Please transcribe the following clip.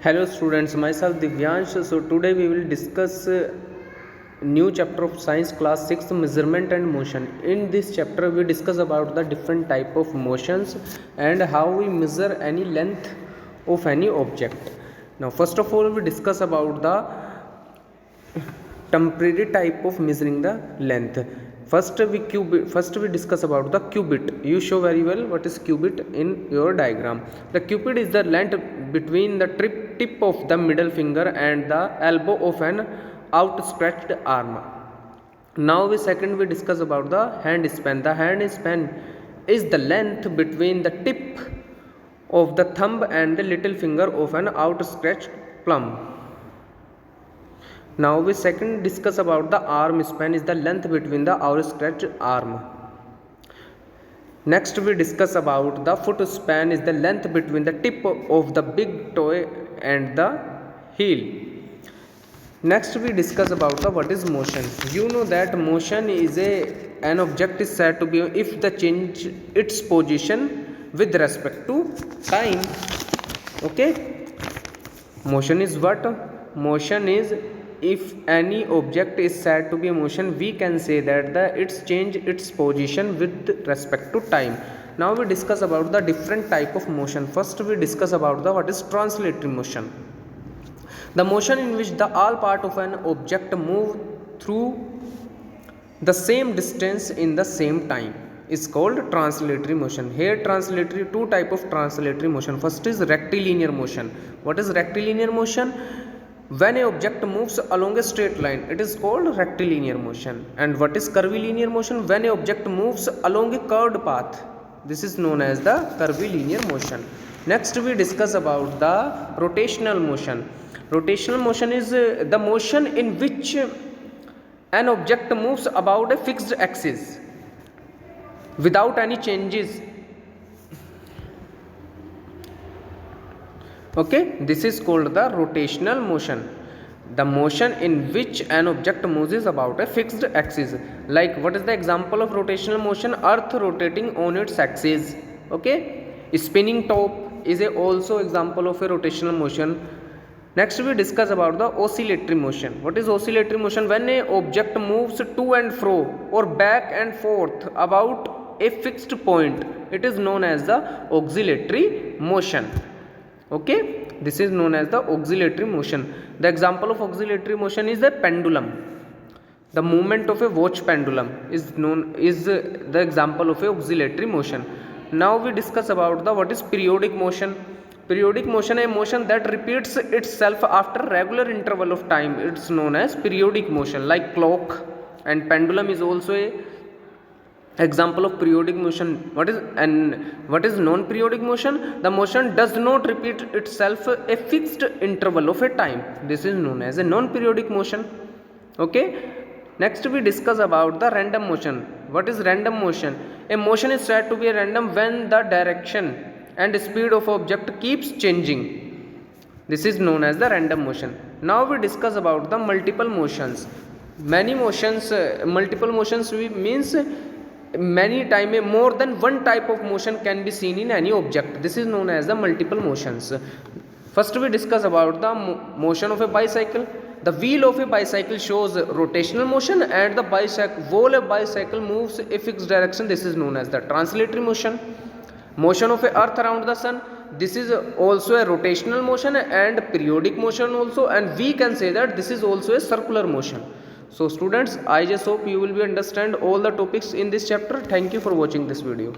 Hello students, myself Divyansh. So today we will discuss new chapter of science class 6 measurement and motion. In this chapter we discuss about the different type of motions and how we measure any length of any object. Now first of all we discuss about the temporary type of measuring the length. First we discuss about the cubit. You show very well what is cubit in your diagram. The cubit is the length between the tip of the middle finger and the elbow of an outstretched arm. Now we discuss about the hand span. The hand span is the length between the tip of the thumb and the little finger of an outstretched palm. Now we second discuss about the arm span is the length between the outstretched arm. Next we discuss about the foot span is the length between the tip of the big toe and the heel. Next we discuss about the what is motion. You know that motion is an object is said to be if the change its position with respect to time. Okay, motion is what? Motion is if any object is said to be in motion, we can say that it's change its position with respect to time. Now we discuss about the different type of motion. First we discuss about the what is translatory motion. The motion in which the all part of an object move through the same distance in the same time is called translatory motion. Here two type of translatory motion. First is rectilinear motion. What is rectilinear motion? When an object moves along a straight line, it is called rectilinear motion. And what is curvilinear motion? When an object moves along a curved path, this is known as the curvilinear motion. Next we discuss about the rotational motion. Rotational motion is the motion in which an object moves about a fixed axis without any changes. Okay, this is called the rotational motion. The motion in which an object moves about a fixed axis. Like what is the example of rotational motion? Earth rotating on its axis. Okay, spinning top is also example of a rotational motion. Next we discuss about the oscillatory motion. What is oscillatory motion? When an object moves to and fro or back and forth about a fixed point, it is known as the oscillatory motion. Okay, this is known as the oscillatory motion. The example of oscillatory motion is the pendulum. The movement of a watch pendulum is the example of a oscillatory motion. Now we discuss about the what is periodic motion. Periodic motion, a motion that repeats itself after regular interval of time. It's known as periodic motion. Like clock and pendulum is also a example of periodic motion. What is non-periodic motion? The motion does not repeat itself a fixed interval of a time. This is known as a non-periodic motion. Okay, next we discuss about the random motion. What is random motion? A motion is said to be random when the direction and speed of object keeps changing. This is known as the random motion. Now we discuss about the multiple motions. Multiple motions means many time more than one type of motion can be seen in any object. This is known as the multiple motions. First we discuss about the motion of a bicycle. The wheel of a bicycle shows rotational motion and the whole of bicycle moves a fixed direction. This is known as the translatory motion. Motion of a earth around the sun, this is also a rotational motion and periodic motion also, and we can say that this is also a circular motion. So students, I just hope you will be understand all the topics in this chapter. Thank you for watching this video.